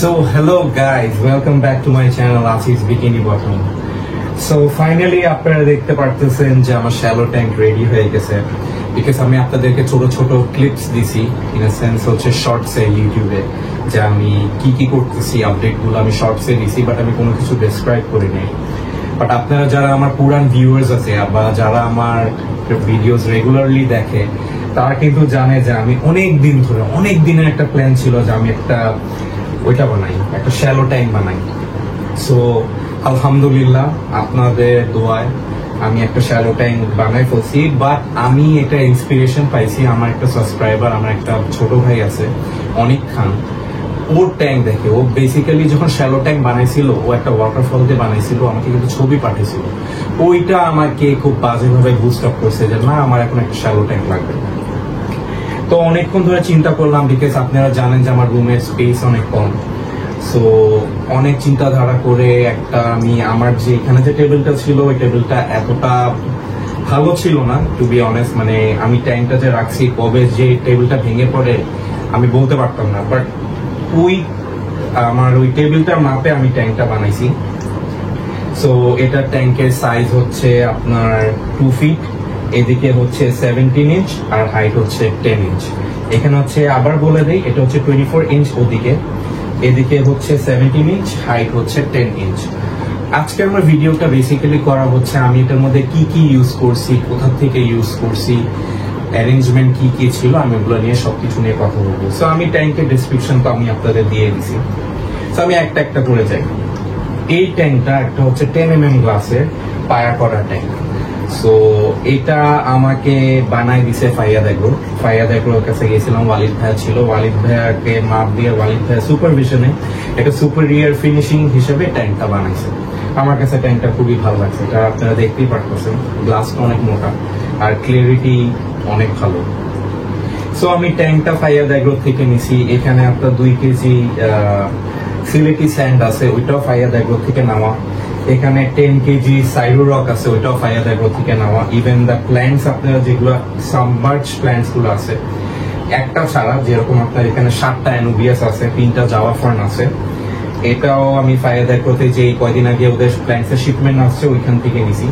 So hello guys, welcome back to my channel Ashi's Bikini Bottom. So finally আপনারা দেখতে পারতেছেন যে আমার শ্যালো ট্যাঙ্ক রেডি হয়ে গেছে, বিকজ আমি আপনাদেরকে ছোট ছোট ক্লিপস দিছি, ইন আ সেন্স হচ্ছে শর্টসে ইউটিউবে, যে আমি কি কি করতেছি আপডেটগুলো আমি শর্টসে দিছি, বাট আমি কোনো কিছু ডেসক্রাইব করি নাই। বাট আপনারা যারা আমার পুরান ভিউয়ার্স আছে বা যারা আমার ভিডিওস রেগুলারলি দেখে, তারা কিন্তু জানে যে আমি অনেক দিন ধরে, অনেক দিনের একটা প্ল্যান ছিল যে আমি একটা ওইটা বানাই, একটা শ্যালো ট্যাঙ্ক বানাই। সো আলহামদুলিল্লাহ আপনাদের দোয়ায় আমি একটা শ্যালো ট্যাঙ্ক বানাই ফেলছি। বাট আমি এটা ইন্সপিরেশন পাইছি আমার একটা সাবস্ক্রাইবার, আমার একটা ছোট ভাই আছে অনিক খান, ওর ট্যাঙ্ক দেখে। ও বেসিক্যালি যখন শ্যালো ট্যাঙ্ক বানাইছিল, ও একটা ওয়াটারফল দিয়ে বানাইছিল, আমাকে কিন্তু ছবি পাঠিয়েছিল। ওইটা আমাকে খুব বাজেভাবে বুস্ট আপ করছে যে না, আমার এখন একটা শ্যালো ট্যাঙ্ক লাগবে। তো অনেকক্ষণ ধরে চিন্তা করলাম, বিকজ আপনারা জানেন যে আমার রুমের স্পেস অনেক কম। সো অনেক চিন্তাধারা করে একটা আমি আমার যে এখানে যে টেবিলটা ছিল, ওই টেবিলটা এতটা ভালো ছিল না টু বি অনেস্ট। মানে আমি ট্যাঙ্কটা যে রাখছি, কবে যে টেবিলটা ভেঙে পড়ে আমি বলতে পারতাম না। বাট আমার ওই টেবিলটার মাপে আমি ট্যাঙ্কটা বানাইছি। সো এটা ট্যাঙ্কের সাইজ হচ্ছে আপনার 2 ফিট, এদিকে হচ্ছে 17 ইঞ্চ আর হাইট হচ্ছে 10 ইঞ্চ। এখানে হচ্ছে আবার বলে দেই, এটা হচ্ছে 24 ইঞ্চ ওদিকে, এদিকে হচ্ছে 17 ইঞ্চ, হাইট হচ্ছে 10 ইঞ্চ। আজকে আমার ভিডিওটা বেসিক্যালি করা হচ্ছে আমি এটার মধ্যে কি কি ইউজ করছি, কোথা থেকে ইউজ করছি, অ্যারেঞ্জমেন্ট কি কি ছিল, আমি ওগুলো নিয়ে সবকিছু নিয়ে কথা বলবো। সো আমি ট্যাঙ্কের ডিসক্রিপশন তো আমি আপনাদের দিয়ে দিছি। সো আমি একটা একটা করে যাই। এই ট্যাঙ্কটা একটা হচ্ছে 10mm গ্লাসের পায়া করা ট্যাঙ্ক। সো এটা আমাকে বানাই দিছে ফাইয়াদ এগ্রোর কাছে গেছিলাম, ওয়ালিদ ভাইয়া ছিল, ওয়ালিদ ভাইয়াকে মাপ দিয়ে ওয়ালিদ ভাইয়া সুপারভিশনে একটা সুপিরিয়র ফিনিশিং হিসেবে ট্যাঙ্কটা বানাইছে। আমার কাছে ট্যাঙ্কটা খুবই ভালো লাগছে, এটা আপনারা দেখতেই পারতেছেন, গ্লাসটা অনেক মোটা আর ক্লিয়ারিটি অনেক ভালো। সো আমি ট্যাঙ্কটা ফাইয়াদ এগ্রো থেকে নিছি। এখানে আপনার 2 কেজি সিলেটি স্যান্ড আছে, ওইটাও ফাইয়াদ এগ্রো থেকে নেওয়া। এখানে 10 কেজি সাইরো রক আছে, ওইটাও ফাইয়াদ এগ্রো থেকে নেওয়া। ইভেন দ্য প্ল্যান্টস আপনারা যেগুলো সাবমার্জ প্ল্যান্টস গুলো আছে, একটা ছাড়া, যেরকম আপনার এখানে 7টা অ্যানুবিয়াস আছে, 3টা জাভা ফার্ন আছে, এটাও আমি ফাইয়াদ এগ্রোতে যে কয়দিন আগে ওদের প্ল্যান্টসের শিপমেন্ট আসছে ওইখান থেকে নিছি।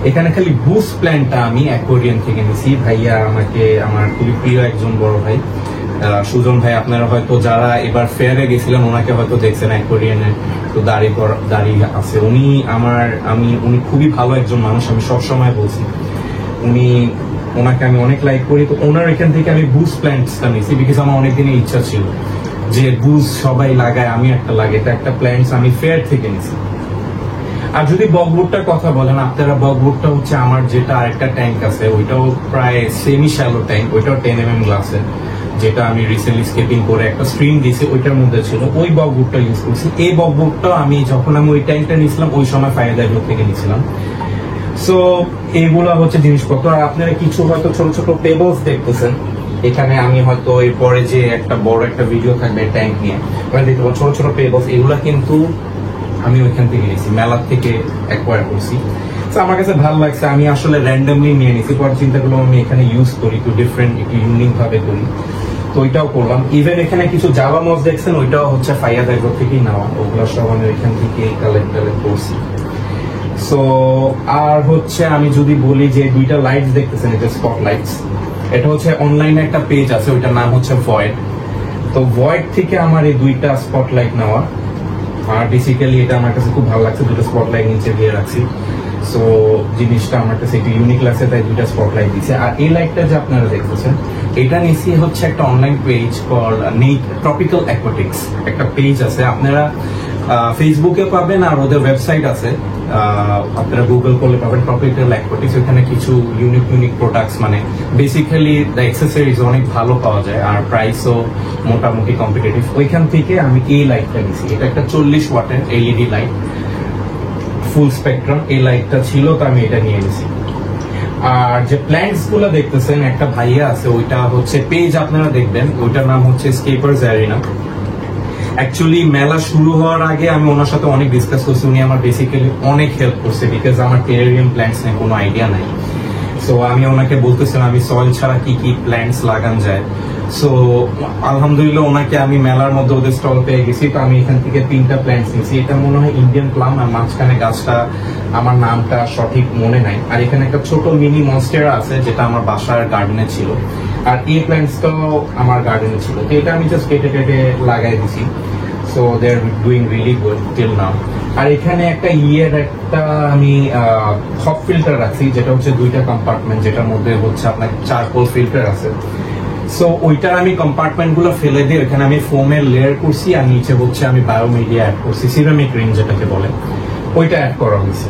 এখানে খালি বুস প্ল্যান্টটা আমি অ্যাকোয়ারিয়াম থেকে নিছি। ভাইয়া আমাকে, আমার খুবই প্রিয় একজন বড় ভাই সুজন ভাই, আপনারা হয়তো যারা এবার ফেয়ারে গেছিলেন ওনাকে হয়তো দেখছেন, অ্যাকোয়ারিয়ামে তো দাঁড়িয়ে আছে উনি। উনি খুবই ভালো একজন মানুষ, আমি সবসময় বলছি, ওনাকে আমি অনেক লাইক করি। তো ওনার এখান থেকে আমি বুস প্ল্যান্টসটা নিছি, বিকজ আমার অনেকদিনের ইচ্ছা ছিল যে বুস সবাই লাগায়, আমি একটা লাগে, এটা একটা প্ল্যান্টস আমি ফেয়ার থেকে নিছি। আর যদি বকবুটটার কথা বলেন আপনারা, বকবুটটা হচ্ছে আমার যেটা আরেকটা ট্যাঙ্ক আছে, ওইটাও প্রায় সেমি শ্যালো ট্যাঙ্ক, ওইটাও 10mm গ্লাসের, যেটা আমি রিসেন্টলি স্কেপিং করে একটা স্ট্রিম দিয়েছি, ওইটার মধ্যে ছিল, ওই বকবুটটা ইউজ করছি। এই বকবুটটা আমি যখন ওই ট্যাঙ্কটা নিয়েছিলাম ওই সময় ফাইয়াদ এগ্রো থেকে নিয়েছিলাম। সো এইগুলো হচ্ছে জিনিসপত্র। আর আপনারা কিছু হয়তো ছোট ছোট পেবলস দেখতেছেন এখানে, আমি হয়তো এরপরে যে একটা বড় একটা ভিডিও থাকবে ট্যাঙ্ক নিয়ে, ওখানে দেখতে পাবো ছোট ছোট পেবলস, এগুলা কিন্তু আমি ওইখান থেকে নিয়েছি, মেলার থেকে অ্যাকোয়ার করছি। আমার কাছে ভালো লাগছে, আমি আসলে র্যান্ডমলি নিয়ে নিয়েছি, পরে চিন্তা করলাম আমি এখানে ইউজ করি, একটু ডিফারেন্ট, একটু ইউনিক ভাবে করি, তো ওইটাও করলাম। ইভেন এখানে কিছু জাভা মস দেখছেন, ওইটাও হচ্ছে ফাইয়াদ এগ্রো থেকেই নেওয়া, ওগুলো সব আমি ওইখান থেকে কালেক্ট করছি। সো আর হচ্ছে আমি যদি বলি যে 2টা লাইটস দেখতেছেন, এটা স্পট লাইটস, এটা হচ্ছে অনলাইনে একটা পেজ আছে, ওইটার নাম হচ্ছে ভয়েড। তো ভয়েড থেকে আমার এই 2টা স্পটলাইট নেওয়া। আর বেসিক্যালি এটা আমার কাছে খুব ভালো লাগছে, 2টা স্পটলাইট নিচে দিয়ে রাখছি। সো জিনিসটা আমার কাছে একটু ইউনিক লাগছে, তাই 2টা স্পটলাইট দিচ্ছে। আর এই লাইটটা যে আপনারা দেখতেছেন, এটা নিচে হচ্ছে একটা অনলাইন পেজ কল ট্রপিক্যাল অ্যাকোয়াটিক্স, একটা পেজ আছে, আপনারা ফেসবুকে পাবেন আর ওদের ওয়েবসাইট আছে, আপনারা গুগল করলে পাবেন ট্রপিক্যাল অ্যাকোয়াটিক্স। ওখানে কিছু ইউনিক প্রোডাক্টস, মানে বেসিক্যালি দ্য অ্যাক্সেসরিজ অনেক ভালো পাওয়া যায় আর প্রাইসও মোটামুটি কম্পিটিটিভ। ওইখান থেকে আমি এই লাইটটা নিয়েছি, এটা একটা 40 ওয়াটের এলইডি লাইট, ফুল স্পেকট্রাম। এই লাইটটা ছিল, তো আমি এটা নিয়ে নিয়েছি। আর যে প্ল্যান্টস গুলো দেখতেছেন, একটা ভাইয়া আছে, ওইটা হচ্ছে পেজ আপনারা দেখবেন, ওইটার নাম হচ্ছে স্কেপার্স অ্যারিনা। অ্যাকচুয়ালি মেলা শুরু হওয়ার আগে আমি ওনার সাথে অনেক ডিসকাস করছি, উনি আমার বেসিক্যালি অনেক হেল্প করছে, বিকজ আমার টেরারিয়াম প্ল্যান্টস নিয়ে কোনো আইডিয়া নাই। সো আমি ওনাকে বলতেছিলাম আমি সয়েল ছাড়া কি কি প্ল্যান্টস লাগান যায়। সো আলহামদুলিল্লাহ ওনাকে আমি মেলার মধ্যে ওদের স্টল পেয়ে গেছি, তো আমি এখান থেকে 3টা প্ল্যান্টস নিয়েছি। এটা মনে হয় ইন্ডিয়ান প্লাম, আর মাঝখানে গাছটা আমার নামটা সঠিক মনে নাই। আর এখানে একটা ছোট মিনি মনস্টেরা আছে যেটা আমার বাসার গার্ডেনে ছিল, আর এই প্ল্যান্টসটাও আমার গার্ডেনে ছিল। তো এটা আমি জাস্ট কেটে কেটে লাগাই দিছি। So they are doing really good till now. আর এখানে একটা একটা আমি হপ ফিল্টার রাখছি, যেটা হচ্ছে 2টা কম্পার্টমেন্ট, যেটার মধ্যে হচ্ছে আপনার চারকোল ফিল্টার আছে। সো ওইটার আমি কম্পার্টমেন্ট গুলো ফেলে দিয়ে ওখানে আমি ফোমের লেয়ার করছি, আর নিচে হচ্ছে আমি বায়োমিডিয়া অ্যাড করছি, সিরামিক রিং যেটাকে বলে, ওইটা অ্যাড করা হয়েছে।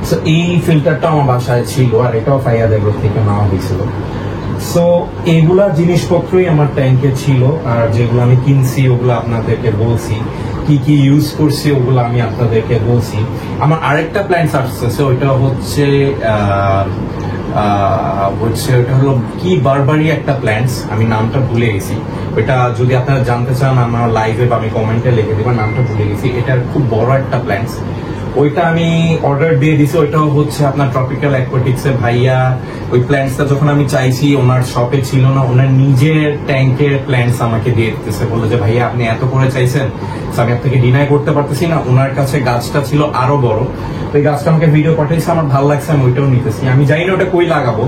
সো এই ফিল্টারটা আমার বাসায় ছিল, আর এটাও ফাইয়াদের থেকে নেওয়া হয়েছিল। সো এগুলা জিনিসপত্রই আমার ট্যাঙ্কে ছিল, আর যেগুলো আমি কিনছি ওগুলো আপনাদেরকে বলছি, কি কি ইউজ করছি ওগুলো আমি আপনাদেরকে বলছি। আমার আরেকটা প্ল্যান্টস আসছে, ওইটা হচ্ছে ওটা হলো কি বারবারি একটা প্ল্যান্টস, আমি নামটা ভুলে গেছি। ওইটা যদি আপনারা জানতে চান আমার লাইভে বা আমি কমেন্টে লিখে দেবেন, নামটা ভুলে গেছি। এটার খুব বড় একটা প্ল্যান্টস, ওইটা আমি অর্ডার দিয়ে দিছি। ওইটাও হচ্ছে আপনার ট্রপিক্যাল অ্যাকোয়াটিক্স এর ভাইয়া। ওই প্ল্যান্টসটা যখন আমি চাইছি ওনার শপে ছিল না, ওনার নিজের ট্যাঙ্কের প্ল্যান্টস আমাকে দিয়ে দিতেছে, বলে যে ভাইয়া আপনি এত করে চাইছেন, আমি আপনাকে ডিনাই করতে পারতেছি না। ওনার কাছে গাছটা ছিল আরো বড়, ওই গাছটা আমাকে ভিডিও পাঠিয়েছে, আমার ভালো লাগছে, আমি ওইটাও নিতেছি। আমি জানি না ওটা কই লাগাবো,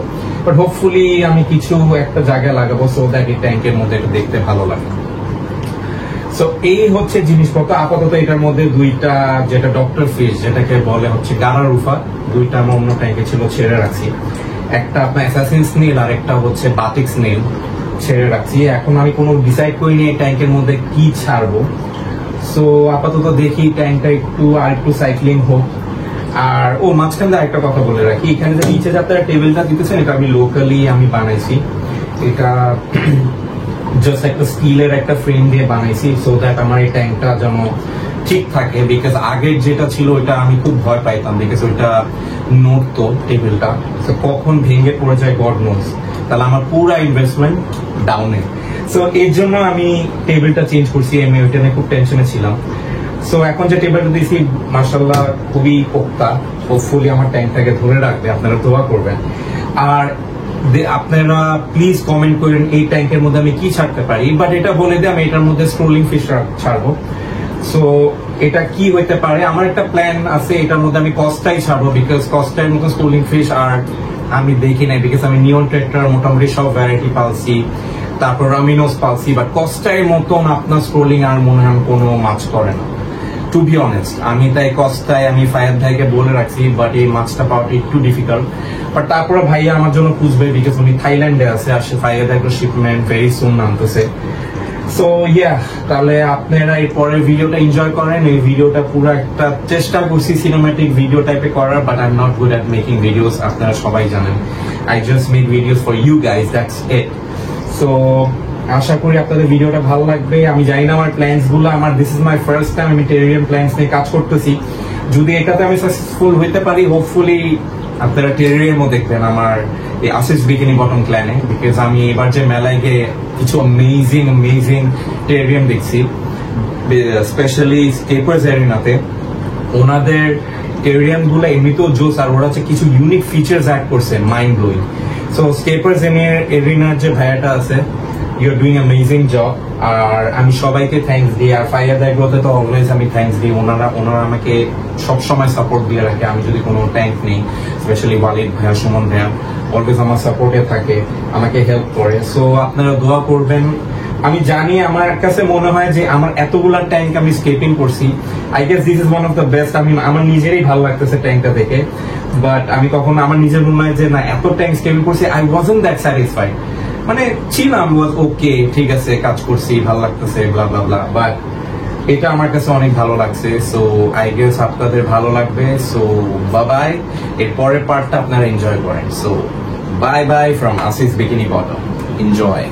বাট হোপফুলি আমি কিছু একটা জায়গায় লাগাবো, সো দ্যাট এই ট্যাঙ্কের মধ্যে এটা দেখতে ভালো লাগে। সো এই হচ্ছে জিনিসপত্র। আপাতত এটার মধ্যে 2টা যেটা ডক্টর ফিশ যেটাকে বলে হচ্ছে গারারুফা, 2টা আমার অন্য ট্যাঙ্কে ছিল, ছেড়ে রাখছি। একটা আপনার অ্যাসাসিন স্নেল আর একটা হচ্ছে বাটিক স্নেল ছেড়ে রাখছি। এখন আমি কোনো ডিসাইড করিনি এই ট্যাঙ্কের মধ্যে কি ছাড়বো। সো আপাতত দেখি ট্যাঙ্কটা একটু সাইক্লিং হোক। আর মাঝখান দিয়ে একটা কথা বলে রাখি, এখানে যে নিচে যে আপনারা টেবিলটা দিতেছেন, এটা আমি লোকালি আমি বানাইছি। এটা জাস্ট একটা স্টিলের একটা ফ্রেম দিয়ে বানাইছি, সো দ্যাট আমার এই ট্যাঙ্কটা যেন ঠিক থাকে। বিকজ আগের যেটা ছিল ওইটা আমি খুব ভয় পাইতাম, বিকজ ওইটা নড়তো টেবিলটা, সো কখন ভেঙে পড়ে যায় গড নোজ, তাহলে আমার পুরো ইনভেস্টমেন্ট ডাউনে। সো এর জন্য আমি টেবিলটা চেঞ্জ করছি, আমি ওইটা নিয়ে খুব টেনশনে ছিলাম। সো এখন যে টেবিলটা দিয়েছি মাশাআল্লাহ খুবই পোক্তা, হোপফুলি আমার ট্যাঙ্কটাকে ধরে রাখবে, আপনারা দোয়া করবেন। আর আপনারা প্লিজ কমেন্ট করেন এই ট্যাঙ্কের মধ্যে আমি কি ছাড়তে পারি, বাট এটা বলে দিই আমি এটার মধ্যে স্ক্রোলিং ফিশ ছাড়বো। সো এটা কি হইতে পারে, আমার একটা প্ল্যান আছে, এটার মধ্যে আমি কস্টাই ছাড়বো, বিকজ কস্টার মতো স্ক্রোলিং ফিশ আর আমি দেখি নাই, বিকজ আমি নিয়ন ট্রেক্টর মোটামুটি সব ভ্যারাইটি পালছি, তারপর রামিনোস পালছি, বাট কস্টার মতন আপনার স্ক্রোলিং আর মনে হয় কোনো মাছ করে না, টু বি অনেস্ট। আমি তাই কস্টায় আমি ফায়াদ ভাইকে বলে রাখছি, বাট এই মাছটা পাওয়াটা একটু ডিফিকাল্ট। বাট তারপরে ভাইয়া আমার জন্য খুঁজবে, বিকজ উনি থাইল্যান্ডে আছে, আর সে ফায়াদ একটা শিপমেন্ট ভেরি সুন নামতেছে। সো ইয়া, তাহলে আপনারা এই পরের ভিডিওটা এনজয় করেন। এই ভিডিওটা পুরো একটা চেষ্টা করছি সিনেম্যাটিক ভিডিও টাইপে করার, but I am not good at making videos, আপনারা সবাই জানেন। I just make videos for you guys, that's it. So আশা করি আপনাদের ভিডিওটা ভালো লাগবে। আমি জানি না আমার প্ল্যান্স গুলো, আমার this is my first time আমি টেরিয়াম প্ল্যান্স নিয়ে কাজ করতেছি। যদি এটাতে আমি সাকসেসফুল হইতে পারি, হোপফুলি আপনারা টেরিয়ামও দেখবেন আমার এই আসিস বিকিনি বটম ক্ল্যানে, বিকজ আমি এবার যে মেলায় গিয়ে কিছু অ্যামেজিং টেরিয়াম দেখছি, স্পেশালি স্কেপার্স এরিনাতে। ওনাদের টেরিয়াম গুলো এমনিতেও জোস, আর ওরা হচ্ছে কিছু ইউনিক ফিচার্স অ্যাড করছে, মাইন্ড ব্লোয়িং। সো স্কেপার্স এরিনার যে ভাইয়াটা আছে, you are doing amazing job. আর আমি সবাইকে থ্যাঙ্কস দিই, আর ফায়ার দায়গ্রতে তো অলওয়েজ আমি থ্যাঙ্কস দিই। ওনারা আমাকে সবসময় সাপোর্ট দিয়ে রাখে। আমি যদি কোনো ট্যাঙ্ক নেই, স্পেশালি ওয়ালিদ ভাইয়া, সুমন ভাইয়া অলওয়েজ আমার সাপোর্টে থাকে, আমাকে হেল্প করে। সো আপনারা দোয়া করবেন। আমি জানি, আমার কাছে মনে হয় যে আমার এতগুলা ট্যাঙ্ক আমি স্কেপিং করছি, I guess this is one of the best. আমার নিজেরই ভালো লাগতেছে ট্যাঙ্কটা দেখে, বাট আমি কখনো আমার নিজের মনে হয় যে না এত ট্যাঙ্ক স্কেপিং করছি, আই ওয়াজন্ট দ্যাট স্যাটিসফাইড। মানে ছিলাম ওকে, ঠিক আছে কাজ করছি, ভালো লাগতেছে, ব্লা ব্লা ব্লা, বাট এটা আমার কাছে অনেক ভালো লাগছে। সো আই গেস আপনাদের ভালো লাগবে। সো বাই, এর পরের পার্টটা আপনারা এনজয় করেন। সো বাই ফ্রম আসিস bikini bottom, enjoy.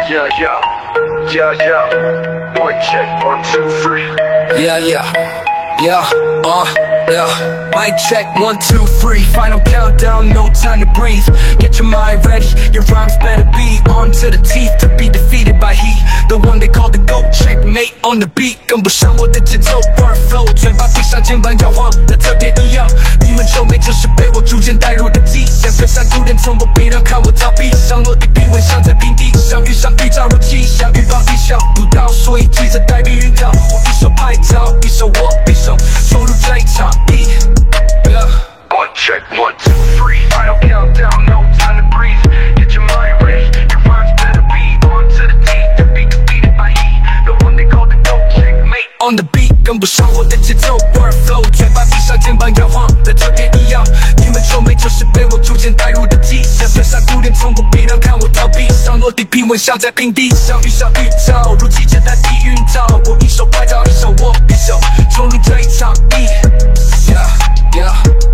Yeah, yeah, yeah, yeah. Mic check, 1, 2, 3. Yeah, yeah, yeah. Mic check, 1, 2, 3. Final countdown, no time to breathe. Get your mind ready, your rhymes better be on to the teeth to be defeated by he. The one they call the GOAT, checkmate on the beat. 跟不上我的节奏 word flow， 嘴巴闭上，肩膀摇晃的特别一样。你们皱眉就是被我逐渐带入的迹象。飞上突然从不必让看我逃避，上落地平稳像在平地上，遇上预兆如气象，预报意想不到，所以记着带避孕套。我一手拍照，一手握匕首，冲入这一场。One check, 1, 2, 3. Final countdown, no time to breathe. Get your mind ready, your rhymes better be on to the teeth to be defeated by he. The one they call the GOAT, checkmate on the beat. 跟不上我的节奏 word flow， 嘴巴闭上，肩膀摇晃的特别一样。你们皱眉就是被我逐渐带入的迹象。飞上突然从不必让看我逃避，上落地平稳像在平地上，遇上预兆如记者带避孕套。我一手拍照，一手握匕首，冲入这一场。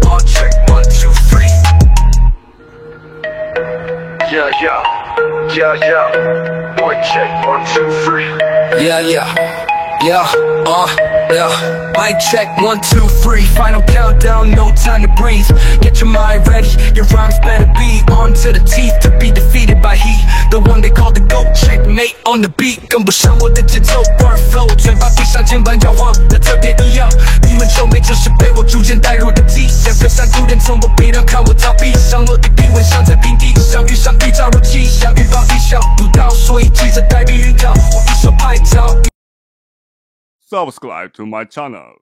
All check, 1, 2, 3. Yeah, yeah, yeah, yeah. Mic check, 1, 2, 3. Yeah, yeah, Mic check, 1, 2, 3. Final countdown, no time to breathe. Get your mind ready, your rhymes better be on to the teeth to be defeated by he. The one they call the GOAT, checkmate on the beat. 跟不上我的节奏 word flow， 嘴巴闭上，肩膀摇晃的特别一样。你们皱眉就是被我逐渐带入的迹象。飞上突然从不必让看我逃避，上落地平稳像在平地上，遇上预兆如气象，预报意想不到，所以记着带避孕套。我一手拍照。Subscribe to my channel.